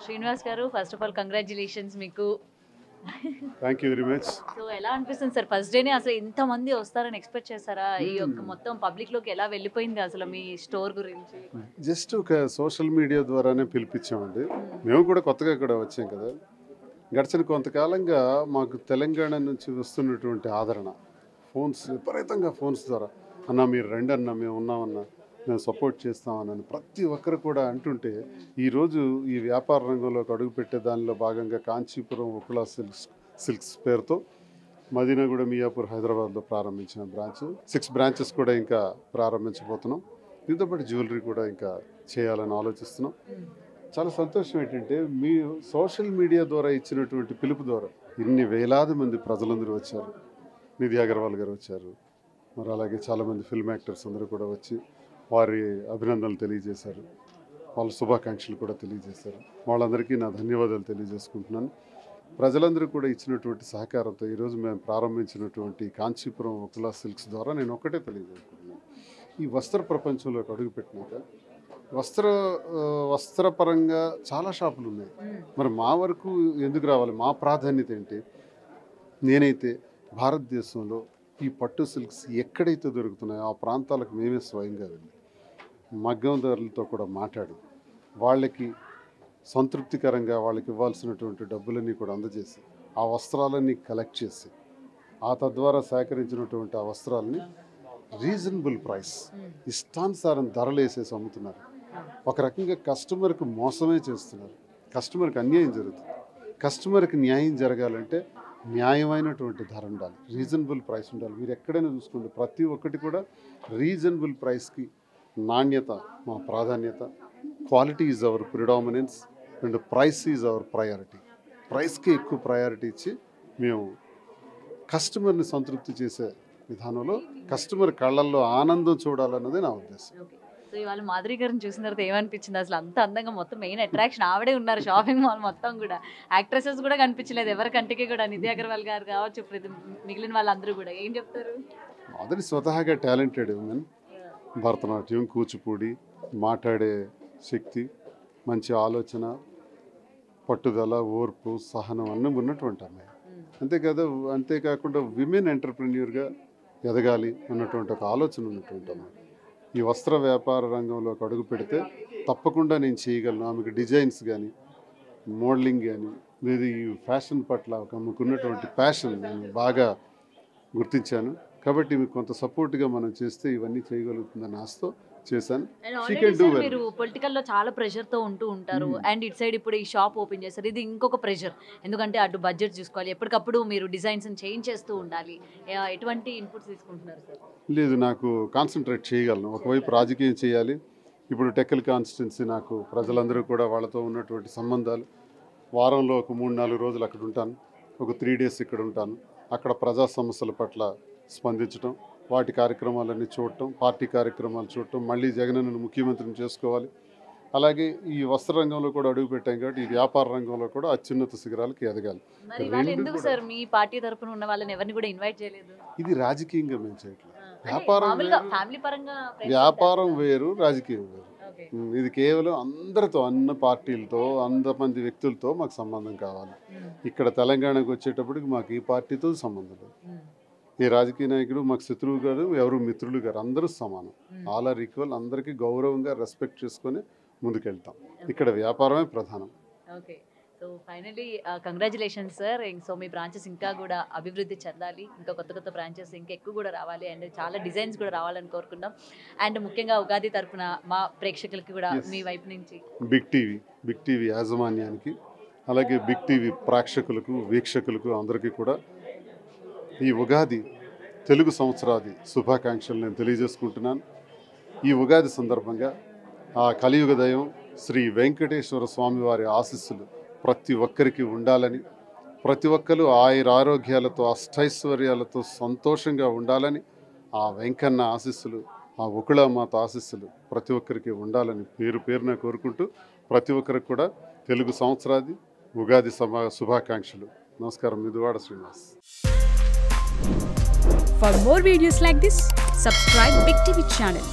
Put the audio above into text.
శ్రీనివాస్ గారు, first of all congratulations మీకు. Thank you very much. So ఎలా అనిపిస్తుంది సార్, ఫస్ట్ డేనే అసలు ఇంతమంది వస్తారని ఎక్స్పెక్ట్ చేశారా? ఈ యొక్క మొత్తం పబ్లిక్లోకి ఎలా వెళ్ళిపోయింది అసలు మీ స్టోర్ గురించి? జస్ట్ ఒక సోషల్ మీడియా ద్వారానే పిలిపించామండి. మేము కూడా కొత్తగా ఇక్కడ వచ్చాం కదా. గడిచిన కొంతకాలంగా మాకు తెలంగాణ నుంచి వస్తున్నటువంటి ఆదరణ, ఫోన్స్ విపరీతంగా ఫోన్స్ ద్వారా, అన్న మీరు రండి అన్న, మేము ఉన్నామన్నా, మేము సపోర్ట్ చేస్తామని ప్రతి ఒక్కరు కూడా అంటుంటే, ఈరోజు ఈ వ్యాపార రంగంలోకి అడుగుపెట్టే దానిలో భాగంగా కాంచీపురం ఉకులా సిల్క్స్ పేరుతో మదీనాగూడ, మియాపూర్, హైదరాబాద్లో ప్రారంభించిన బ్రాంచ్, 6 బ్రాంచెస్ కూడా ఇంకా ప్రారంభించబోతున్నాం. దీంతోపాటు జ్యువెలరీ కూడా ఇంకా చేయాలని ఆలోచిస్తున్నాం. చాలా సంతోషం ఏంటంటే, మీ సోషల్ మీడియా ద్వారా ఇచ్చినటువంటి పిలుపు ద్వారా ఇన్ని వేలాది మంది ప్రజలందరూ వచ్చారు. నిధి అగర్వాల్ గారు వచ్చారు, మరి అలాగే చాలామంది ఫిల్మ్ యాక్టర్స్ అందరూ కూడా వచ్చి వారి అభినందనలు తెలియజేశారు, వాళ్ళ శుభాకాంక్షలు కూడా తెలియజేశారు. వాళ్ళందరికీ నా ధన్యవాదాలు తెలియజేసుకుంటున్నాను. ప్రజలందరూ కూడా ఇచ్చినటువంటి సహకారంతో ఈరోజు మేము ప్రారంభించినటువంటి కాంచీపురం ఉకులా సిల్క్స్ ద్వారా నేను ఒక్కటే తెలియజేసుకుంటున్నాను. ఈ వస్త్ర ప్రపంచంలోకి అడుగుపెట్టినాక వస్త్రపరంగా చాలా షాపులు ఉన్నాయి. మరి మా వరకు ఎందుకు రావాలి? మా ప్రాధాన్యత ఏంటి? నేనైతే భారతదేశంలో ఈ పట్టు సిల్క్స్ ఎక్కడైతే దొరుకుతున్నాయో ఆ ప్రాంతాలకు మేమే స్వయంగా వెళ్ళి మగ్గందారులతో కూడా మాట్లాడి వాళ్ళకి సంతృప్తికరంగా వాళ్ళకి ఇవ్వాల్సినటువంటి డబ్బులన్నీ కూడా అందజేసి ఆ వస్త్రాలన్నీ కలెక్ట్ చేసి ఆ తద్వారా సేకరించినటువంటి ఆ వస్త్రాలని రీజనబుల్ ప్రైస్, ఇష్టానుసారం ధరలు వేసేసి అమ్ముతున్నారు. ఒక రకంగా కస్టమర్కి మోసమే చేస్తున్నారు. కస్టమర్కి అన్యాయం జరుగుతుంది. కస్టమర్కి న్యాయం జరగాలంటే న్యాయమైనటువంటి ధర ఉండాలి, రీజనబుల్ ప్రైస్ ఉండాలి. మీరు ఎక్కడైనా చూసుకోండి, ప్రతి ఒక్కటి కూడా రీజనబుల్ ప్రైస్కి నాణ్యత మా ప్రాధాన్యత. Quality is our predominance and price is our priority. ప్రైస్కి ఎక్కువ ప్రయారిటీ ఇచ్చి మేము కస్టమర్ని సంతృప్తి చేసే విధానంలో కస్టమర్ కళ్ళల్లో ఆనందం చూడాలన్నది నా ఉద్దేశం. సో ఇవాళ మాధురి గారిని చూసిన తర్వాత ఏమనిపించింది? అసలు అంత అందంగా మొత్తం మెయిన్ అట్రాక్షన్ ఆవిడే ఉన్నారు షాపింగ్ మాల్ మొత్తం కూడా. యాక్ట్రెసెస్ కూడా కనిపించలేదు ఎవరి కంటికి కూడా. నిధి అగర్వాల్ గారు కావచ్చు, మిగిలిన వాళ్ళందరూ కూడా. ఏం చెప్తారు? మాధురి స్వతహాగా టాలెంటెడ్ ఉమెన్. భరతనాట్యం, కూచిపూడి, మాట్లాడే శక్తి, మంచి ఆలోచన, పట్టుదల, ఓర్పు, సహనం అన్నీ ఉన్నటువంటి అమ్మాయి. అంతేకాకుండా విమెన్ ఎంటర్ప్రెన్యూర్గా ఎదగాలి అన్నటువంటి ఒక ఆలోచన ఉన్నటువంటి అమ్మాయి. ఈ వస్త్ర వ్యాపార రంగంలోకి అడుగు పెడితే తప్పకుండా నేను చేయగలను. ఆమెకు డిజైన్స్ కానీ, మోడలింగ్ కానీ, లేదా ఈ ఫ్యాషన్ పట్ల ఆమెకున్నటువంటి ప్యాషన్ నేను బాగా గుర్తించాను. కాబట్టి మీకు కొంత సపోర్ట్గా మనం చేస్తే ఇవన్నీ చేయగలుగుతుందని ఆశతో చేశాను. మీరు పొలిటికల్ లో చాలా ప్రెషర్ తో ఉంటూ ఉంటారు. అండ్ ఇట్ సైడ్ ఇప్పుడు ఈ షాప్ ఓపెన్ చేస్తారు, ఇది ఇంకొక ప్రెషర్. ఎందుకంటే అటు బడ్జెట్ చూసుకోవాలి, ఎప్పటికప్పుడు మీరు డిజైన్స్ చేంజ్ చేస్తూ ఉండాలి. ఎటువంటి ఇన్పుట్స్ తీసుకుంటున్నారు సార్? లేదు, నాకు కాన్సన్ట్రేట్ చేయగలను. ఒకవైపు రాజకీయం చేయాలి. ఇప్పుడు టెక్కల్ కాన్స్టిట్యున్సీ, నాకు ప్రజలందరూ కూడా వాళ్ళతో ఉన్నటువంటి సంబంధాలు. వారంలో ఒక 3-4 రోజులు అక్కడ ఉంటాను, ఒక 3 days ఇక్కడ ఉంటాను. అక్కడ ప్రజా సమస్యల పట్ల స్పందించడం, వాటి కార్యక్రమాలన్నీ చూడటం, పార్టీ కార్యక్రమాలు చూడటం, మళ్ళీ జగనన్నను ముఖ్యమంత్రిని చేసుకోవాలి. అలాగే ఈ వస్త్ర రంగంలో కూడా అడుగుపెట్టాం కాబట్టి ఈ వ్యాపార రంగంలో కూడా అత్యున్నత శిఖరాలకు ఎదగాలి. ఎందుకు సార్ మీ పార్టీ తరపున ఉన్న వాళ్ళని ఎవరిని కూడా ఇన్వైట్ చేయలేదు? ఇది రాజకీయంగా మేము చేయట్లేదు. వ్యాపారం వేరు, రాజకీయం వేరు. ఇది కేవలం అందరితో, అన్ని పార్టీలతో, అంతమంది వ్యక్తులతో మాకు సంబంధం కావాలి. ఇక్కడ తెలంగాణకు వచ్చేటప్పటికి మాకు ఈ పార్టీతో సంబంధం లేదు. ఏ రాజకీయ నాయకుడు మాకు శత్రువు గారు, ఎవరు మిత్రులు గారు, అందరూ సమానం. All are equal. అందరికీ గౌరవంగా రెస్పెక్ట్ చేసుకొని ముందుకెళ్తాం. ఇక్కడ వ్యాపారమే ప్రధానం. Okay, so finally congratulations sir. So మీ బ్రాంచెస్ ఇంకా కూడా అభివృద్ధి చెందాలి, ఇంకా కొత్త కొత్త బ్రాంచెస్ ఇంకా ఎక్కువ కూడా రావాలి, అండ్ చాలా డిజైన్స్ కూడా రావాలని కోరుకుందాం. అండ్ ముఖ్యంగా ఉగాది తరఫున మా ప్రేక్షకులకి కూడా మీ వైపు నుంచి బిగ్ టీవీ యాజమాన్యానికి, అలాగే బిగ్ టీవీ ప్రేక్షకులకు, వీక్షకులకు అందరికీ కూడా ఈ ఉగాది తెలుగు సంవత్సరాది శుభాకాంక్షలు నేను తెలియజేసుకుంటున్నాను. ఈ ఉగాది సందర్భంగా ఆ కలియుగ దైవం శ్రీ వెంకటేశ్వర స్వామి వారి ఆశీస్సులు ప్రతి ఒక్కరికి ఉండాలని, ప్రతి ఒక్కరు ఆయురారోగ్యాలతో, అష్టైశ్వర్యాలతో సంతోషంగా ఉండాలని, ఆ వెంకన్న ఆశీస్సులు, ఆ ఉకుళమాత ఆశీస్సులు ప్రతి ఒక్కరికి ఉండాలని పేరున కోరుకుంటూ, ప్రతి ఒక్కరికి కూడా తెలుగు సంవత్సరాది ఉగాది శుభాకాంక్షలు. నమస్కారం. మిదువాడ Srinivas. For more videos like this, subscribe Big TV channel.